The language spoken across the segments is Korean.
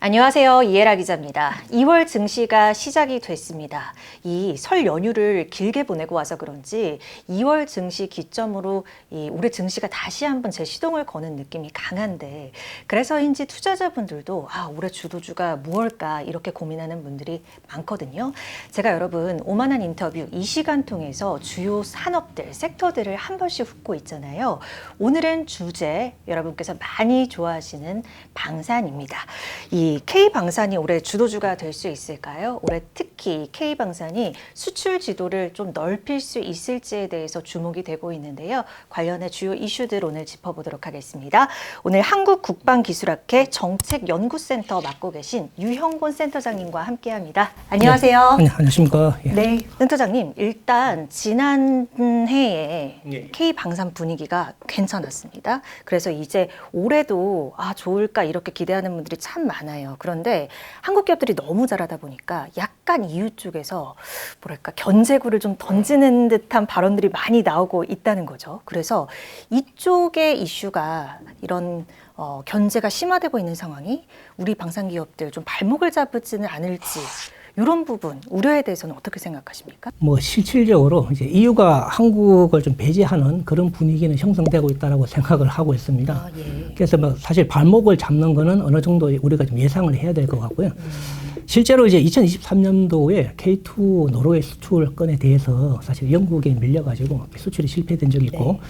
안녕하세요. 이혜라 기자입니다. 2월 증시가 시작이 됐습니다. 이 설 연휴를 길게 보내고 와서 그런지 2월 증시 기점으로 올해 증시가 다시 한번 재시동을 거는 느낌이 강한데, 그래서인지 투자자분들도 올해 주도주가 무엇일까 이렇게 고민하는 분들이 많거든요. 제가 여러분 오만한 인터뷰 이 시간 통해서 주요 산업들, 섹터들을 한 번씩 훑고 있잖아요. 오늘은 주제 여러분께서 많이 좋아하시는 방산입니다. 이 K방산이 올해 주도주가 될 수 있을까요? 올해 특히 K방산이 수출 지도를 좀 넓힐 수 있을지에 대해서 주목이 되고 있는데요. 관련해 주요 이슈들 오늘 짚어보도록 하겠습니다. 오늘 한국국방기술학회 정책연구센터 맡고 계신 유형곤 센터장님과 함께합니다. 안녕하세요. 네, 안녕하십니까. 예. 네, 센터장님, 일단 지난 해에 K방산 분위기가 괜찮았습니다. 그래서 이제 올해도 좋을까 이렇게 기대하는 분들이 참 많아요. 그런데 한국 기업들이 너무 잘하다 보니까 약간 이유 쪽에서 견제구를 좀 던지는 듯한 발언들이 많이 나오고 있다는 거죠. 그래서 이쪽의 이슈가 이런 견제가 심화되고 있는 상황이 우리 방산 기업들 좀 발목을 잡지는 않을지, 이런 부분 우려에 대해서는 어떻게 생각하십니까? 실질적으로 이제 EU가 한국을 좀 배제하는 그런 분위기는 형성되고 있다고 생각을 하고 있습니다. 예. 그래서 사실 발목을 잡는 거는 어느 정도 우리가 좀 예상을 해야 될 것 같고요. 실제로 이제 2023년도에 K2 노르웨이 수출건에 대해서 사실 영국에 밀려가지고 수출이 실패된 적이 있고,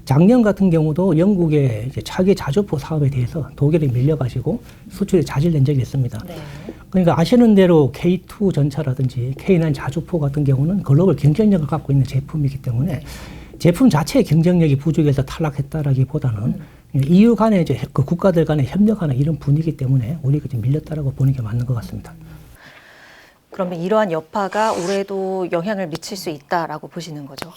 작년 같은 경우도 영국의 이제 차기 자주포 사업에 대해서 독일에 밀려가지고 수출이 자질된 적이 있습니다. 그러니까 아시는 대로 K2 전차라든지 K9 자주포 같은 경우는 글로벌 경쟁력을 갖고 있는 제품이기 때문에 제품 자체의 경쟁력이 부족해서 탈락했다라기보다는 EU 간의 이제 그 국가들 간의 협력하는 이런 분위기 때문에 우리가 좀 밀렸다라고 보는 게 맞는 것 같습니다. 그러면 이러한 여파가 올해도 영향을 미칠 수 있다라고 보시는 거죠?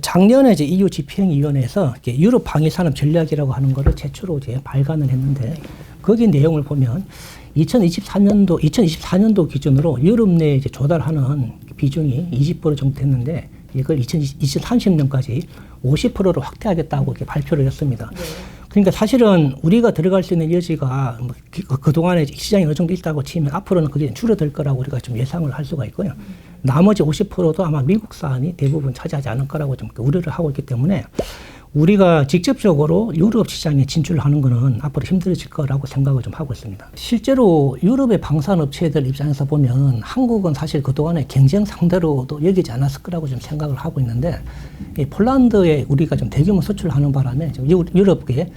작년에 이제 EU 집행위원회에서 유럽 방위산업 전략이라고 하는 거를 최초로 이제 발간을 했는데, 거기 내용을 보면 2024년도 기준으로 유럽 내에 이제 조달하는 비중이 20% 정도 됐는데, 이걸 2030년까지 50%로 확대하겠다고 이렇게 발표를 했습니다. 그러니까 사실은 우리가 들어갈 수 있는 여지가 그동안에 시장이 어느 정도 있다고 치면 앞으로는 그게 줄어들 거라고 우리가 좀 예상을 할 수가 있고요. 나머지 50%도 아마 미국산이 대부분 차지하지 않을 거라고 좀 우려를 하고 있기 때문에 우리가 직접적으로 유럽 시장에 진출하는 거는 앞으로 힘들어질 거라고 생각을 좀 하고 있습니다. 실제로 유럽의 방산업체들 입장에서 보면 한국은 사실 그동안에 경쟁 상대로도 여기지 않았을 거라고 좀 생각을 하고 있는데, 이 폴란드에 우리가 좀 대규모 수출하는 바람에 좀 유럽계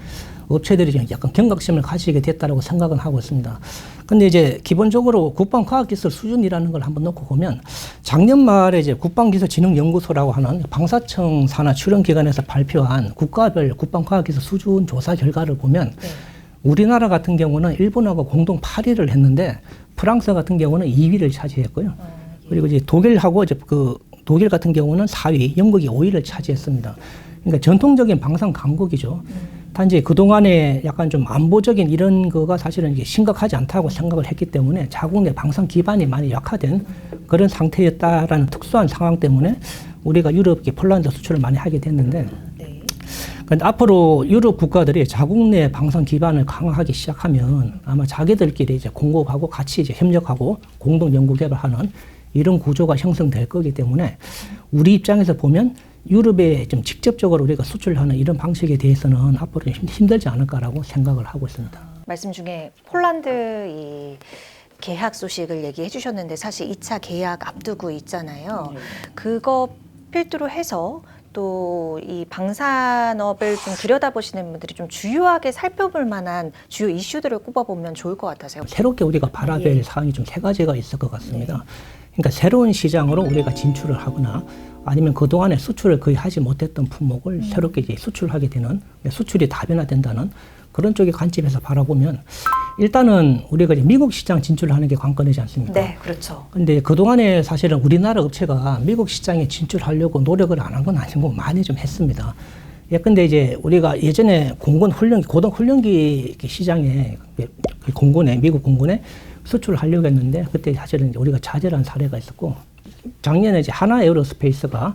업체들이 좀 약간 경각심을 가지게 됐다고 생각은 하고 있습니다. 근데 이제 기본적으로 국방과학기술 수준이라는 걸 한번 놓고 보면, 작년 말에 이제 국방기술진흥연구소라고 하는 방사청 산하 출연기관에서 발표한 국가별 국방과학기술 수준 조사 결과를 보면 우리나라 같은 경우는 일본하고 공동 8위를 했는데, 프랑스 같은 경우는 2위를 차지했고요. 그리고 이제 독일하고 이제 독일 같은 경우는 4위, 영국이 5위를 차지했습니다. 그러니까 전통적인 방산 강국이죠. 단지 그동안에 약간 좀 안보적인 이런 거가 사실은 이게 심각하지 않다고 생각을 했기 때문에 자국 내 방산 기반이 많이 약화된 그런 상태였다라는 특수한 상황 때문에 우리가 유럽계 폴란드 수출을 많이 하게 됐는데, 근데 앞으로 유럽 국가들이 자국 내 방산 기반을 강화하기 시작하면 아마 자기들끼리 이제 공급하고 같이 이제 협력하고 공동 연구 개발하는 이런 구조가 형성될 거기 때문에 우리 입장에서 보면 유럽에 좀 직접적으로 우리가 수출하는 이런 방식에 대해서는 앞으로 힘들지 않을까라고 생각을 하고 있습니다. 말씀 중에 폴란드 이 계약 소식을 얘기해 주셨는데, 사실 2차 계약 앞두고 있잖아요. 그거 필두로 해서 또 이 방산업을 좀 들여다보시는 분들이 좀 주요하게 살펴볼 만한 주요 이슈들을 꼽아보면 좋을 것 같아서요. 새롭게 우리가 바라볼 사항이 좀 3가지가 있을 것 같습니다. 그러니까 새로운 시장으로 우리가 진출을 하거나 아니면 그동안에 수출을 거의 하지 못했던 품목을 새롭게 이제 수출하게 되는, 수출이 다변화된다는 그런 쪽의 관점에서 바라보면, 일단은 우리가 이제 미국 시장 진출하는 게 관건이지 않습니까? 네, 그렇죠. 근데 그동안에 사실은 우리나라 업체가 미국 시장에 진출하려고 노력을 안 한 건 아니고 많이 좀 했습니다. 근데 이제 우리가 예전에 고등 훈련기 시장에 미국 공군에 수출을 하려고 했는데, 그때 사실은 우리가 좌절한 사례가 있었고, 작년에 이제 하나 에어로스페이스가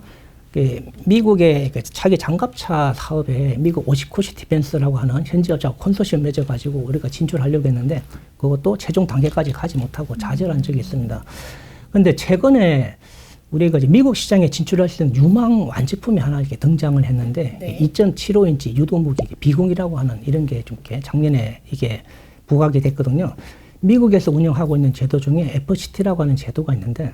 미국의 차기 장갑차 사업에 미국 오시코시 디펜스라고 하는 현지업자와 컨소시엄 맺어가지고 우리가 진출하려고 했는데 그것도 최종 단계까지 가지 못하고 좌절한 적이 있습니다. 그런데 최근에 우리가 이제 미국 시장에 진출할 수 있는 유망 완제품이 하나 이렇게 등장을 했는데 네. 2.75인치 유도무기 비공이라고 하는 이런 게 좀 이렇게 작년에 이게 부각이 됐거든요. 미국에서 운영하고 있는 제도 중에 FCT라고 하는 제도가 있는데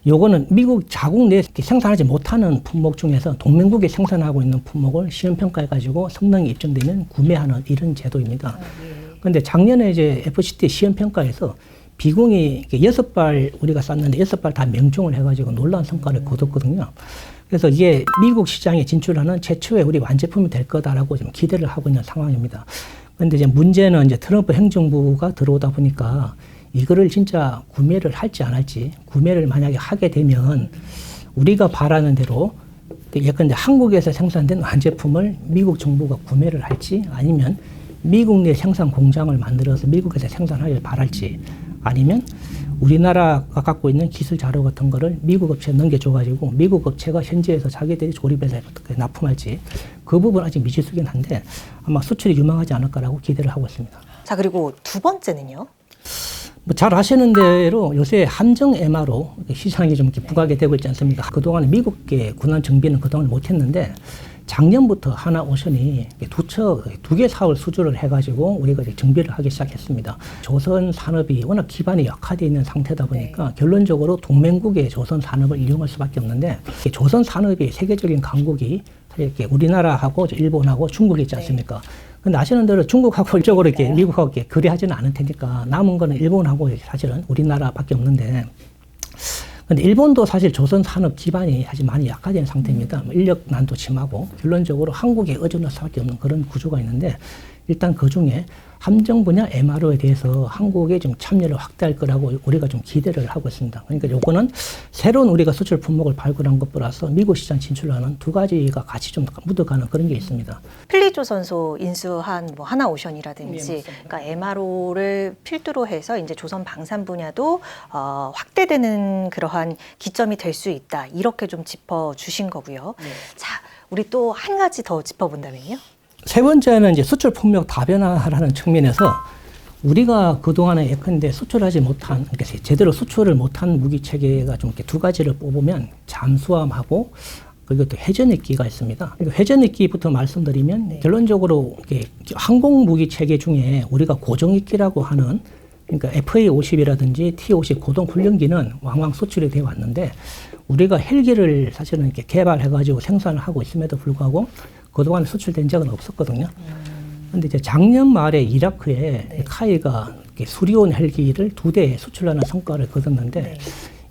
요거는 미국 자국 내에 생산하지 못하는 품목 중에서 동맹국이 생산하고 있는 품목을 시험평가해가지고 성능이 입증되면 구매하는 이런 제도입니다. 그런데 작년에 이제 FCT 시험평가에서 비공이 6발 우리가 쐈는데 6발 다 명중을 해가지고 놀라운 성과를 거뒀거든요. 그래서 이게 미국 시장에 진출하는 최초의 우리 완제품이 될 거다라고 지금 기대를 하고 있는 상황입니다. 그런데 이제 문제는 이제 트럼프 행정부가 들어오다 보니까 이거를 진짜 구매를 할지 안 할지, 구매를 만약에 하게 되면 우리가 바라는 대로 예컨대 한국에서 생산된 완제품을 미국 정부가 구매를 할지 아니면 미국 내 생산 공장을 만들어서 미국에서 생산하길 바랄지 아니면 우리나라가 갖고 있는 기술 자료 같은 거를 미국 업체에 넘겨줘가지고 미국 업체가 현지에서 자기들이 조립해서 납품할지 그 부분 아직 미지수긴 한데 아마 수출이 유망하지 않을까라고 기대를 하고 있습니다. 자, 그리고 두 번째는요? 뭐 잘 아시는 대로 요새 함정 MRO 시장이 좀 이렇게 부각이 되고 있지 않습니까? 그동안 미국계 군함 정비는 그동안 못했는데 작년부터 하나오션이 두 개 사업을 수주를 해가지고 우리가 이제 정비를 하기 시작했습니다. 조선 산업이 워낙 기반이 약화되어 있는 상태다 보니까 결론적으로 동맹국의 조선 산업을 이용할 수밖에 없는데 조선 산업이 세계적인 강국이 이렇게 우리나라하고 일본하고 중국이 있지 않습니까? 근데 아시는 대로 중국하고 이쪽으로 이렇게 미국하고 이렇게 거래하지는 않을 테니까 남은 거는 일본하고 사실은 우리나라밖에 없는데 근데 일본도 사실 조선 산업 기반이 사실 많이 약화된 상태입니다. 인력난도 심하고 결론적으로 한국에 의존할 수밖에 없는 그런 구조가 있는데 일단 그 중에 함정 분야 MRO에 대해서 한국에 좀 참여를 확대할 거라고 우리가 좀 기대를 하고 있습니다. 그러니까 요거는 새로운 우리가 수출 품목을 발굴한 것 플러스 미국 시장 진출하는 두 가지가 같이 좀 묻어가는 그런 게 있습니다. 필리조선소 인수한 뭐 하나오션이라든지 그러니까 MRO를 필두로 해서 이제 조선 방산 분야도 확대되는 그러한 기점이 될 수 있다. 이렇게 좀 짚어 주신 거고요. 자, 우리 또 한 가지 더 짚어본다면요. 세 번째는 이제 수출 폭력 다변화라는 측면에서 우리가 그동안에 예컨대 수출하지 못한, 그러니까 제대로 수출을 못한 무기 체계가 좀 이렇게 두 가지를 뽑으면 잠수함하고 그리고 또 회전익기가 있습니다. 회전익기부터 말씀드리면 결론적으로 항공 무기 체계 중에 우리가 고정익기라고 하는 그러니까 FA-50이라든지 T-50 고동 훈련기는 왕왕 수출이 되어 왔는데 우리가 헬기를 사실은 이렇게 개발해가지고 생산을 하고 있음에도 불구하고 그동안 수출된 적은 없었거든요. 그런데 이제 작년 말에 이라크에 카이가 수리온 헬기를 2대 수출하는 성과를 거뒀는데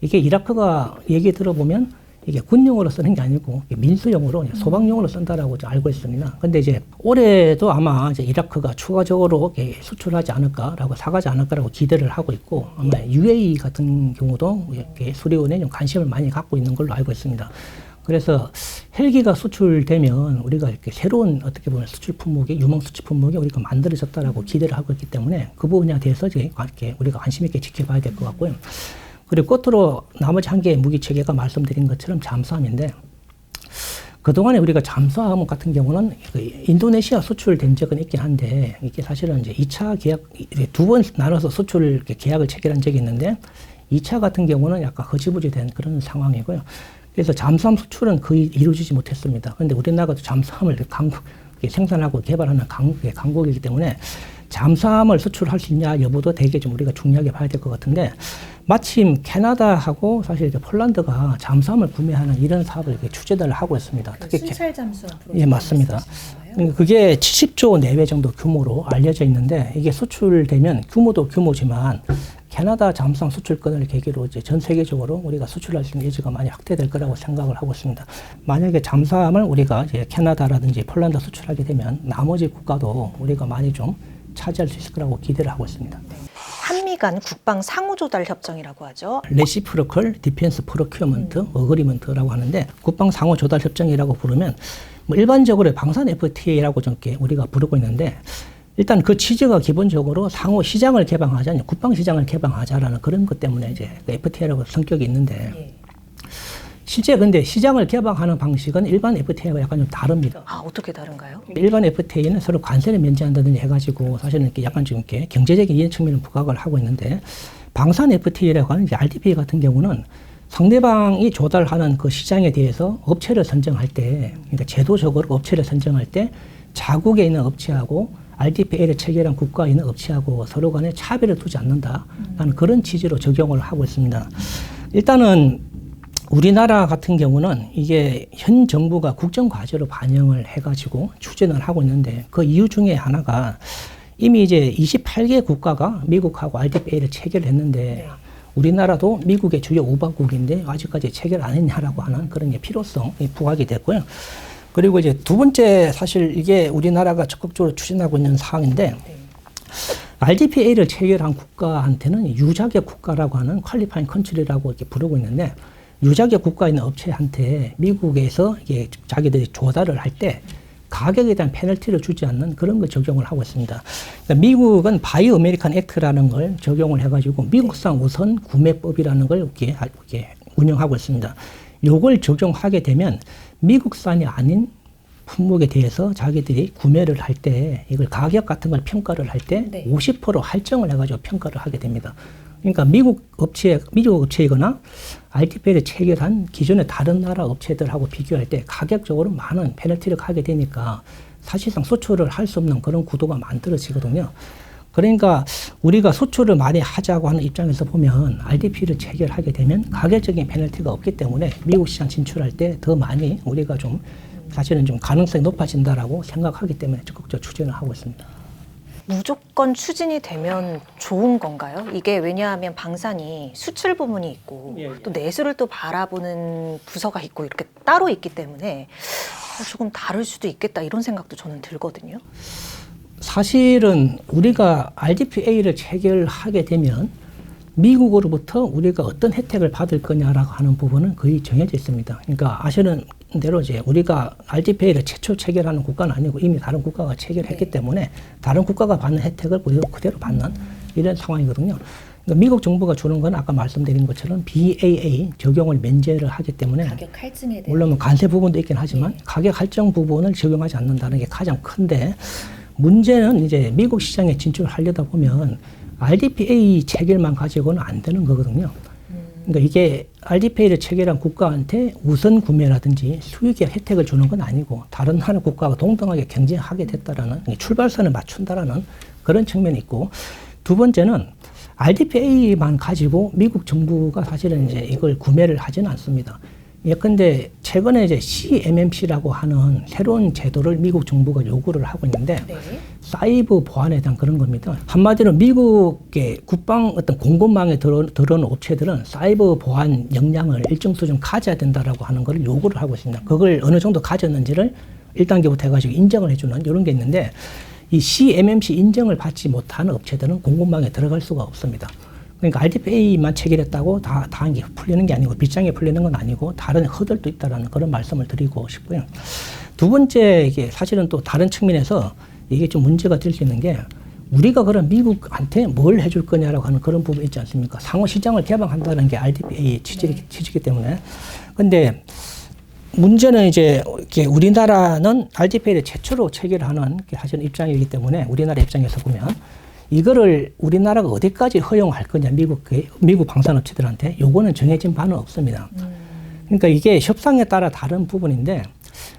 이게 이라크가 얘기 들어보면 이게 군용으로 쓰는 게 아니고 민수용으로 소방용으로 쓴다라고 알고 있습니다. 근데 이제 올해도 아마 이제 이라크가 추가적으로 수출하지 않을까라고 사가지 않을까라고 기대를 하고 있고 아마 UAE 같은 경우도 이렇게 수리온에 좀 관심을 많이 갖고 있는 걸로 알고 있습니다. 그래서 헬기가 수출되면 우리가 이렇게 새로운 어떻게 보면 수출 품목이 유망 수출 품목이 우리가 만들어졌다라고 기대를 하고 있기 때문에 그 부분에 대해서 이제 우리가 관심 있게 지켜봐야 될 것 같고요. 그리고 끝으로 나머지 한 개의 무기 체계가 말씀드린 것처럼 잠수함인데 그동안에 우리가 잠수함 같은 경우는 인도네시아 수출된 적은 있긴 한데 이게 사실은 이제 2차 계약 두 번 나눠서 수출 계약을 체결한 적이 있는데 2차 같은 경우는 약간 허지부지 된 그런 상황이고요. 그래서 잠수함 수출은 거의 이루어지지 못했습니다. 그런데 우리나라도 잠수함을 생산하고 개발하는 강국이기 때문에 잠수함을 수출할 수 있냐 여부도 되게 좀 우리가 중요하게 봐야 될 것 같은데 마침 캐나다하고 사실 이제 폴란드가 잠수함을 구매하는 이런 사업을 이렇게 추진을 하고 있습니다. 특히 순찰 잠수함 프로젝트. 예, 맞습니다. 그게 70조 내외 정도 규모로 알려져 있는데 이게 수출되면 규모도 규모지만 캐나다 잠수함 수출권을 계기로 이제 전 세계적으로 우리가 수출할 수 있는 여지가 많이 확대될 거라고 생각을 하고 있습니다. 만약에 잠수함을 우리가 이제 캐나다라든지 폴란드 수출하게 되면 나머지 국가도 우리가 많이 좀 차지할 수 있을 거라고 기대를 하고 있습니다. 한미 간 국방 상호 조달 협정이라고 하죠. 레시프로컬 디펜스 프로큐어먼트 어그리먼트라고 하는데 국방 상호 조달 협정이라고 부르면 뭐 일반적으로 방산 FTA라고 좀 이렇게 우리가 부르고 있는데 일단 그 취지가 기본적으로 상호 시장을 개방하자, 국방 시장을 개방하자라는 그런 것 때문에 이제 FTA라고 성격이 있는데 실제 근데 시장을 개방하는 방식은 일반 FTA와 약간 좀 다릅니다. 아, 어떻게 다른가요? 일반 FTA는 서로 관세를 면제한다든지 해가지고 사실은 이렇게 약간 좀 이렇게 경제적인 이해 측면을 부각을 하고 있는데, 방산 FTA라고 하는 RDPA 같은 경우는 상대방이 조달하는 그 시장에 대해서 업체를 선정할 때, 그러니까 제도적으로 업체를 선정할 때 자국에 있는 업체하고 RDPA를 체결한 국가에 있는 업체하고 서로 간에 차별을 두지 않는다라는 그런 취지로 적용을 하고 있습니다. 일단은 우리나라 같은 경우는 이게 현 정부가 국정과제로 반영을 해가지고 추진을 하고 있는데, 그 이유 중에 하나가 이미 이제 28개 국가가 미국하고 RDPA를 체결했는데 우리나라도 미국의 주요 5박국인데 아직까지 체결 안 했냐라고 하는 그런 필요성이 부각이 됐고요. 그리고 이제 두 번째, 사실 이게 우리나라가 적극적으로 추진하고 있는 사항인데, RDPA를 체결한 국가한테는 유자격 국가라고 하는 퀄리파잉 컨트리라고 이렇게 부르고 있는데, 유자격 국가에 있는 업체한테 미국에서 이게 자기들이 조달을 할 때 가격에 대한 페널티를 주지 않는 그런 걸 적용을 하고 있습니다. 그러니까 미국은 바이 어메리칸 액트라는 걸 적용을 해가지고 미국산 우선 구매법이라는 걸 이렇게 운영하고 있습니다. 요걸 적용하게 되면 미국산이 아닌 품목에 대해서 자기들이 구매를 할 때 이걸 가격 같은 걸 평가를 할 때 50% 할증을 해가지고 평가를 하게 됩니다. 그러니까 미국 업체이거나 RDPA를 체결한 기존의 다른 나라 업체들하고 비교할 때 가격적으로 많은 페널티를 하게 되니까 사실상 수출을 할 수 없는 그런 구도가 만들어지거든요. 그러니까 우리가 수출을 많이 하자고 하는 입장에서 보면 RDPA를 체결하게 되면 가격적인 페널티가 없기 때문에 미국 시장 진출할 때 더 많이 우리가 좀 사실은 좀 가능성이 높아진다라고 생각하기 때문에 적극적으로 추진을 하고 있습니다. 무조건 추진이 되면 좋은 건가요? 이게 왜냐하면 방산이 수출 부문이 있고 또 내수를 또 바라보는 부서가 있고 이렇게 따로 있기 때문에 조금 다를 수도 있겠다 이런 생각도 저는 들거든요. 사실은 우리가 RDPA를 체결하게 되면 미국으로부터 우리가 어떤 혜택을 받을 거냐라고 하는 부분은 거의 정해져 있습니다. 그러니까 아시는 대로 이제 우리가 RDPA를 최초 체결하는 국가는 아니고 이미 다른 국가가 체결했기 때문에 다른 국가가 받는 혜택을 우리가 그대로 받는 이런 상황이거든요. 그러니까 미국 정부가 주는 건 아까 말씀드린 것처럼 BAA 적용을 면제를 하기 때문에 가격 할증에 대한 물론 관세 부분도 있긴 하지만 가격 할증 부분을 적용하지 않는다는 게 가장 큰데, 문제는 이제 미국 시장에 진출하려다 보면 RDPA 체결만 가지고는 안 되는 거거든요. 그러니까 이게 RDPA를 체결한 국가한테 우선 구매라든지 수익의 혜택을 주는 건 아니고 다른 나라 국가가 동등하게 경쟁하게 됐다라는 출발선을 맞춘다라는 그런 측면이 있고, 두 번째는 RDPA만 가지고 미국 정부가 사실은 이제 이걸 구매를 하지는 않습니다. 예컨대 최근에 이제 CMMC라고 하는 새로운 제도를 미국 정부가 요구를 하고 있는데 사이버 보안에 대한 그런 겁니다. 한마디로 미국의 국방 어떤 공급망에 들어오는 업체들은 사이버 보안 역량을 일정 수준 가져야 된다라고 하는 걸 요구를 하고 있습니다. 그걸 어느 정도 가졌는지를 1단계부터 해가지고 인정을 해주는 이런 게 있는데, 이 CMMC 인정을 받지 못하는 업체들은 공급망에 들어갈 수가 없습니다. 그러니까 RDPA만 체결했다고 다 한 게 풀리는 게 아니고 빗장에 풀리는 건 아니고 다른 허들도 있다라는 그런 말씀을 드리고 싶고요. 두 번째, 이게 사실은 또 다른 측면에서 이게 좀 문제가 될 수 있는 게, 우리가 그럼 미국한테 뭘 해줄 거냐라고 하는 그런 부분이 있지 않습니까? 상호 시장을 개방한다는 게 RDPA의 취지이기 때문에. 근데 문제는 이제 우리나라는 RDPA를 최초로 체결하는 사실 입장이기 때문에 우리나라 입장에서 보면 이거를 우리나라가 어디까지 허용할 거냐, 미국 방산업체들한테, 요거는 정해진 바는 없습니다. 그러니까 이게 협상에 따라 다른 부분인데,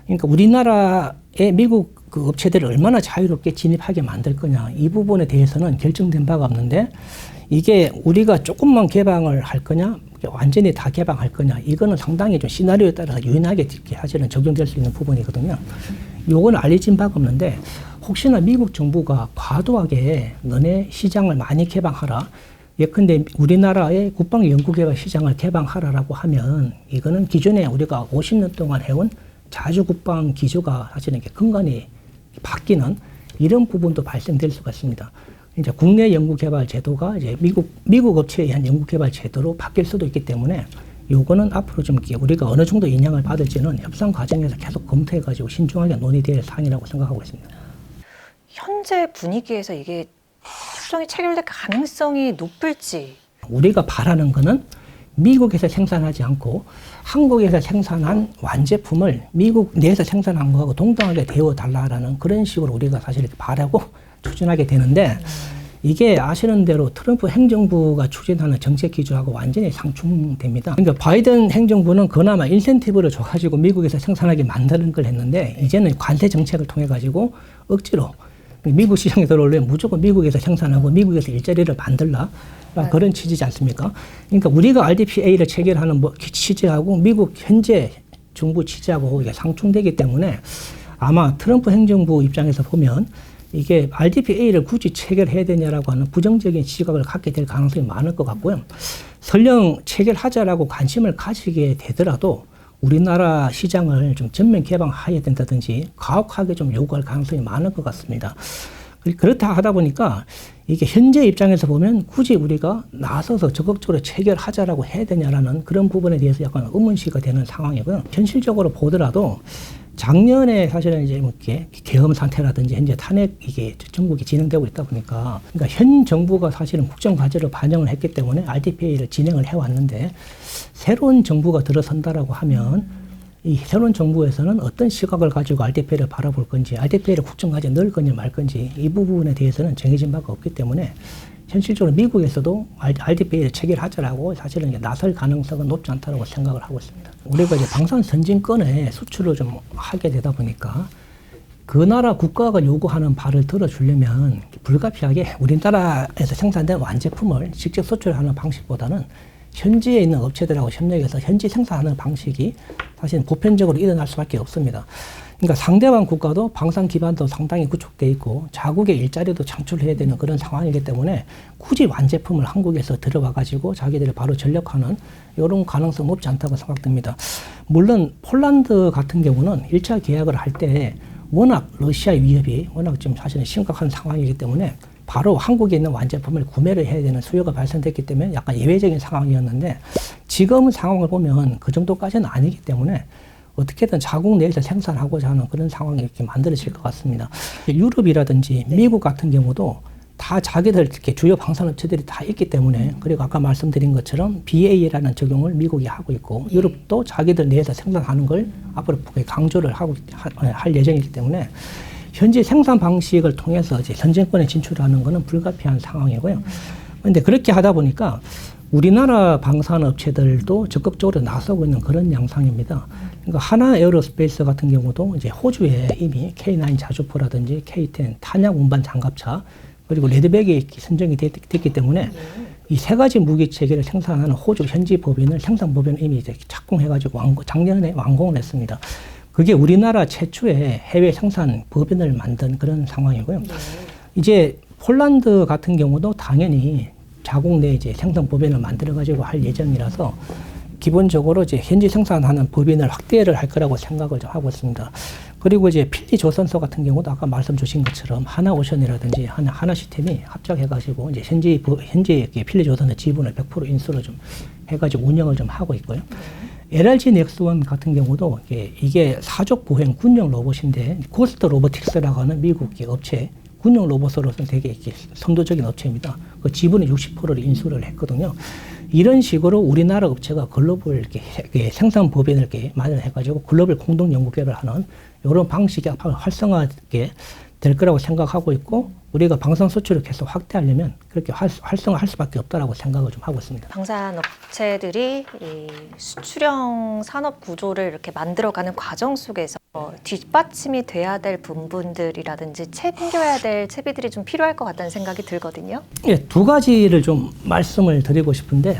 그러니까 우리나라의 미국 그 업체들을 얼마나 자유롭게 진입하게 만들 거냐, 이 부분에 대해서는 결정된 바가 없는데, 이게 우리가 조금만 개방을 할 거냐, 완전히 다 개방할 거냐, 이거는 상당히 좀 시나리오에 따라서 유연하게 사실은 적용될 수 있는 부분이거든요. 요거는 알려진 바가 없는데, 혹시나 미국 정부가 과도하게 너네 시장을 많이 개방하라, 예컨대 우리나라의 국방연구개발 시장을 개방하라라고 하면 이거는 기존에 우리가 50년 동안 해온 자주국방 기조가 사실은 근간이 바뀌는 이런 부분도 발생될 수가 있습니다. 이제 국내 연구개발 제도가 이제 미국 업체에 의한 연구개발 제도로 바뀔 수도 있기 때문에 요거는 앞으로 좀 우리가 어느 정도 영향을 받을지는 협상 과정에서 계속 검토해가지고 신중하게 논의될 사항이라고 생각하고 있습니다. 현재 분위기에서 이게 협정이 체결될 가능성이 높을지. 우리가 바라는 거는 미국에서 생산하지 않고 한국에서 생산한 완제품을 미국 내에서 생산한 거하고 동등하게 대우달라라는 그런 식으로 우리가 사실 이렇게 바라고 추진하게 되는데 이게 아시는 대로 트럼프 행정부가 추진하는 정책 기조하고 완전히 상충됩니다. 그러니까 바이든 행정부는 그나마 인센티브를 줘가지고 미국에서 생산하게 만드는 걸 했는데 이제는 관세 정책을 통해 가지고 억지로 미국 시장에 들어오려면 무조건 미국에서 생산하고 미국에서 일자리를 만들라. 그런 취지지 않습니까? 그러니까 우리가 RDPA를 체결하는 취지하고 미국 현재 정부 취지하고 이게 상충되기 때문에 아마 트럼프 행정부 입장에서 보면 이게 RDPA를 굳이 체결해야 되냐라고 하는 부정적인 시각을 갖게 될 가능성이 많을 것 같고요. 설령 체결하자라고 관심을 가지게 되더라도 우리나라 시장을 좀 전면 개방해야 된다든지 가혹하게 좀 요구할 가능성이 많을 것 같습니다. 그렇다 하다 보니까 이게 현재 입장에서 보면 굳이 우리가 나서서 적극적으로 체결하자라고 해야 되냐라는 그런 부분에 대해서 약간 의문시가 되는 상황이고요. 현실적으로 보더라도 작년에 사실은 이제 이렇게 계엄 상태라든지 현재 탄핵 이게 전국이 진행되고 있다 보니까 그러니까 현 정부가 사실은 국정 과제로 반영을 했기 때문에 RDPA를 진행을 해왔는데 새로운 정부가 들어선다라고 하면 이 새로운 정부에서는 어떤 시각을 가지고 RDPA를 바라볼 건지 RDPA를 국정 과제에 넣을 건지 말 건지 이 부분에 대해서는 정해진 바가 없기 때문에 현실적으로 미국에서도 RDPA를 체결하자라고 사실은 나설 가능성은 높지 않다고 생각을 하고 있습니다. 우리가 이제 방산 선진권에 수출을 좀 하게 되다 보니까 그 나라 국가가 요구하는 바를 들어주려면 불가피하게 우리나라에서 생산된 완제품을 직접 수출하는 방식보다는 현지에 있는 업체들하고 협력해서 현지 생산하는 방식이 사실 보편적으로 일어날 수밖에 없습니다. 그러니까 상대방 국가도 방산 기반도 상당히 구축돼 있고 자국의 일자리도 창출해야 되는 그런 상황이기 때문에 굳이 완제품을 한국에서 들어와 가지고 자기들이 바로 전력하는 이런 가능성 높지 않다고 생각됩니다. 물론 폴란드 같은 경우는 1차 계약을 할 때 워낙 러시아의 위협이 워낙 좀 사실은 심각한 상황이기 때문에 바로 한국에 있는 완제품을 구매를 해야 되는 수요가 발생됐기 때문에 약간 예외적인 상황이었는데 지금 상황을 보면 그 정도까지는 아니기 때문에 어떻게든 자국 내에서 생산하고자 하는 그런 상황이 이렇게 만들어질 것 같습니다. 유럽이라든지 미국 같은 경우도 다 자기들 이렇게 주요 방산업체들이 다 있기 때문에 그리고 아까 말씀드린 것처럼 BA라는 적용을 미국이 하고 있고 유럽도 자기들 내에서 생산하는 걸 앞으로 강조를 할 예정이기 때문에 현재 생산 방식을 통해서 이제 선진권에 진출하는 것은 불가피한 상황이고요. 그런데 그렇게 하다 보니까 우리나라 방산업체들도 적극적으로 나서고 있는 그런 양상입니다. 그러니까 하나 에어로스페이스 같은 경우도 이제 호주에 이미 K9 자주포라든지 K10 탄약 운반 장갑차 그리고 레드백이 선정이 됐기 때문에 이 세 가지 무기 체계를 생산하는 호주 현지 법인을 생산 법인을 이미 이제 착공해가지고 작년에 완공을 했습니다. 그게 우리나라 최초의 해외 생산 법인을 만든 그런 상황이고요. 이제 폴란드 같은 경우도 당연히 자국 내 이제 생산 법인을 만들어가지고 할 예정이라서 기본적으로 이제 현지 생산하는 법인을 확대를 할 거라고 생각을 좀 하고 있습니다. 그리고 이제 필리조선소 같은 경우도 아까 말씀 주신 것처럼 하나오션이라든지 하나시스템이 합작해가지고 이제 현재 필리조선의 지분을 100% 인수를 좀 해가지고 운영을 좀 하고 있고요. LRG 넥스원 같은 경우도 이게 사족 보행 군용 로봇인데 고스트 로보틱스라고 하는 미국의 업체 군용 로봇으로서 되게 이렇게 선도적인 업체입니다. 그 지분의 60%를 인수를 했거든요. 이런 식으로 우리나라 업체가 글로벌 이렇게 생산 법인을 이렇게 마련해가지고 글로벌 공동 연구개발을 하는 이런 방식이 활성화되게 될 거라고 생각하고 있고 우리가 방산 수출을 계속 확대하려면 그렇게 활성화할 수밖에 없다라고 생각을 좀 하고 있습니다. 방산업체들이 이 수출형 산업 구조를 이렇게 만들어가는 과정 속에서 뒷받침이 돼야 될 부분들이라든지 챙겨야 될 채비들이 좀 필요할 것 같다는 생각이 들거든요. 예, 두 가지를 좀 말씀을 드리고 싶은데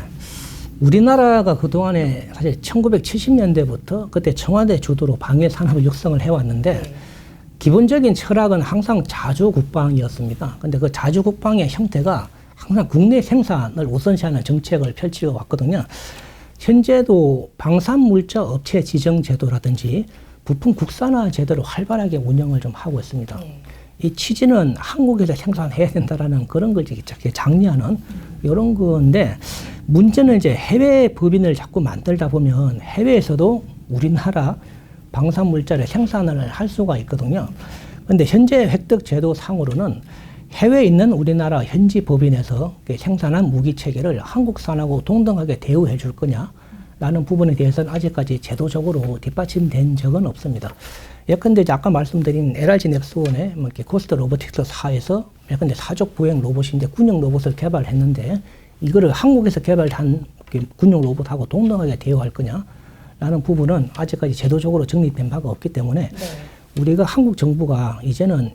우리나라가 그동안에 사실 1970년대부터 그때 청와대 주도로 방위 산업을 육성을 해왔는데 기본적인 철학은 항상 자주국방이었습니다. 근데 그 자주국방의 형태가 항상 국내 생산을 우선시하는 정책을 펼치고 왔거든요. 현재도 방산물자 업체 지정 제도라든지 부품 국산화 제도를 활발하게 운영을 좀 하고 있습니다. 이 취지는 한국에서 생산해야 된다라는 그런 걸 장려하는 이런 건데 문제는 이제 해외 법인을 자꾸 만들다 보면 해외에서도 우리나라 방산물자를 생산을 할 수가 있거든요. 그런데 현재 획득 제도 상으로는 해외에 있는 우리나라 현지 법인에서 생산한 무기 체계를 한국산하고 동등하게 대우해 줄 거냐라는 부분에 대해서는 아직까지 제도적으로 뒷받침된 적은 없습니다. 예컨대 아까 말씀드린 LRG 넥스원의 고스트 로보틱스 사에서 예컨대 사족 보행 로봇인데 군용 로봇을 개발했는데 이거를 한국에서 개발한 군용 로봇하고 동등하게 대우할 거냐라는 부분은 아직까지 제도적으로 정립된 바가 없기 때문에 우리가 한국 정부가 이제는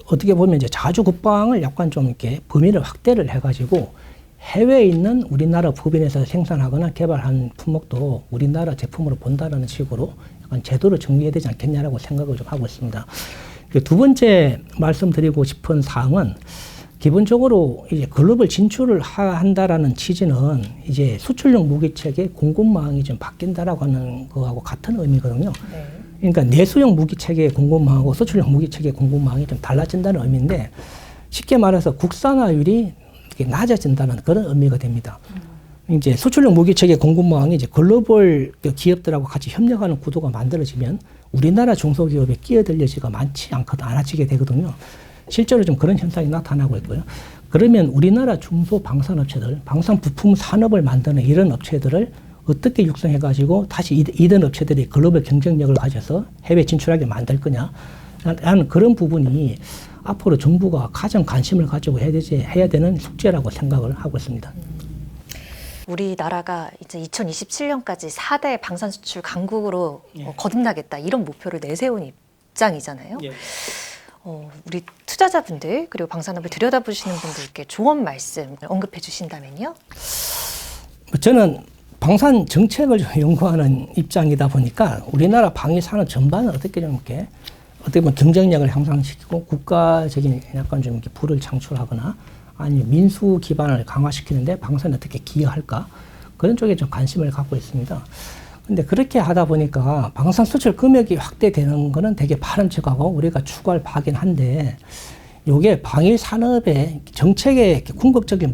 어떻게 보면 이제 자주 국방을 약간 좀 이렇게 범위를 확대를 해가지고 해외에 있는 우리나라 법인에서 생산하거나 개발한 품목도 우리나라 제품으로 본다라는 식으로 약간 제도를 정리해야 되지 않겠냐라고 생각을 좀 하고 있습니다. 두 번째 말씀드리고 싶은 사항은 기본적으로 이제 글로벌 진출을 한다라는 취지는 이제 수출용 무기 체계 공급망이 좀 바뀐다라고 하는 거하고 같은 의미거든요. 그러니까 내수용 무기 체계의 공급망하고 수출용 무기 체계의 공급망이 좀 달라진다는 의미인데 쉽게 말해서 국산화율이 낮아진다는 그런 의미가 됩니다. 이제 수출용 무기 체계 공급망이 이제 글로벌 기업들하고 같이 협력하는 구도가 만들어지면 우리나라 중소기업에 끼어들 여지가 많지 않아지게 되거든요. 실제로 좀 그런 현상이 나타나고 있고요. 그러면 우리나라 중소 방산업체들, 방산 부품 산업을 만드는 이런 업체들을 어떻게 육성해가지고 다시 이런 업체들이 글로벌 경쟁력을 가져서 해외 진출하게 만들 거냐라는 그런 부분이 앞으로 정부가 가장 관심을 가지고 해야 되는 숙제라고 생각을 하고 있습니다. 우리나라가 이제 2027년까지 4대 방산 수출 강국으로 거듭나겠다 이런 목표를 내세운 입장이잖아요. 우리 투자자분들 그리고 방산업을 들여다보시는 분들께 조언 말씀 언급해 주신다면요? 저는 방산 정책을 연구하는 입장이다 보니까 우리나라 방위 산업 전반을 어떻게 좀 이렇게 어떻게 보면 경쟁력을 향상시키고 국가적인 약간 좀 이렇게 부를 창출하거나 아니면 민수 기반을 강화시키는데 방산이 어떻게 기여할까 그런 쪽에 좀 관심을 갖고 있습니다. 근데 그렇게 하다 보니까 방산 수출 금액이 확대되는 거는 되게 바람직하고 우리가 추구할 바긴 한데 요게 방위 산업의 정책의 궁극적인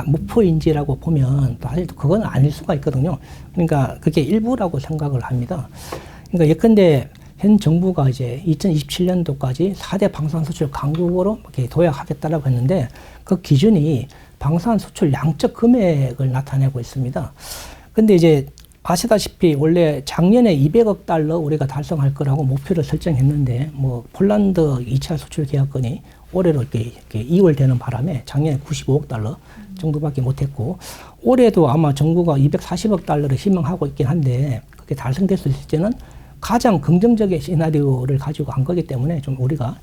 목표인지라고 보면 사실 그건 아닐 수가 있거든요. 그러니까 그게 일부라고 생각을 합니다. 그러니까 예컨대 현 정부가 이제 2027년도까지 4대 방산 수출 강국으로 이렇게 도약하겠다라고 했는데 그 기준이 방산 수출 양적 금액을 나타내고 있습니다. 근데 이제 아시다시피 원래 작년에 200억 달러 우리가 달성할 거라고 목표를 설정했는데 뭐 폴란드 2차 수출 계약건이 올해로 이렇게 2월 되는 바람에 작년에 95억 달러 정도밖에 못했고 올해도 아마 정부가 240억 달러를 희망하고 있긴 한데 그게 달성됐을 때는 가장 긍정적인 시나리오를 가지고 간 거기 때문에 좀 우리가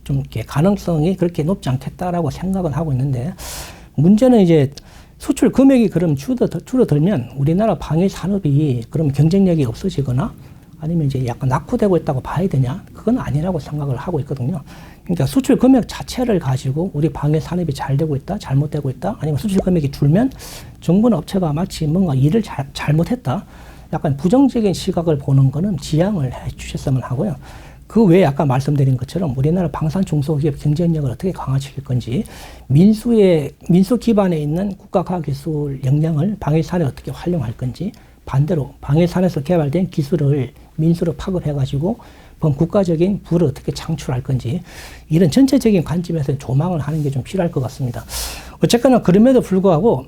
좀 이렇게 가능성이 그렇게 높지 않겠다라고 생각은 하고 있는데 문제는 이제 수출 금액이 그럼 줄어들면 우리나라 방위 산업이 그럼 경쟁력이 없어지거나 아니면 이제 약간 낙후되고 있다고 봐야 되냐? 그건 아니라고 생각을 하고 있거든요. 그러니까 수출 금액 자체를 가지고 우리 방위 산업이 잘 되고 있다, 잘못되고 있다, 아니면 수출 금액이 줄면 정부나 업체가 마치 뭔가 일을 잘못했다, 약간 부정적인 시각을 보는 거는 지양을 해 주셨으면 하고요. 그 외에 아까 말씀드린 것처럼 우리나라 방산 중소기업 경쟁력을 어떻게 강화시킬 건지 민수 기반에 있는 국가과학기술 역량을 방위산에 어떻게 활용할 건지 반대로 방위산에서 개발된 기술을 민수로 파급해가지고 국가적인 부를 어떻게 창출할 건지 이런 전체적인 관점에서 조망을 하는 게 좀 필요할 것 같습니다. 어쨌거나 그럼에도 불구하고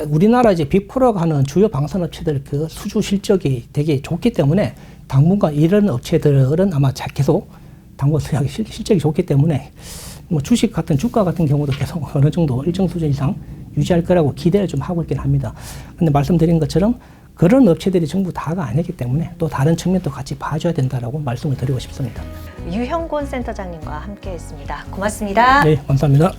우리나라 이제 빅4라고 하는 주요 방산업체들 그 수주 실적이 되게 좋기 때문에 당분간 이런 업체들은 아마 계속 당분 실적이 좋기 때문에 뭐 주식 같은 주가 같은 경우도 계속 어느 정도 일정 수준 이상 유지할 거라고 기대를 좀 하고 있긴 합니다. 근데 말씀드린 것처럼 그런 업체들이 전부 다가 아니기 때문에 또 다른 측면도 같이 봐줘야 된다라고 말씀을 드리고 싶습니다. 유형곤 센터장님과 함께했습니다. 고맙습니다. 네, 감사합니다.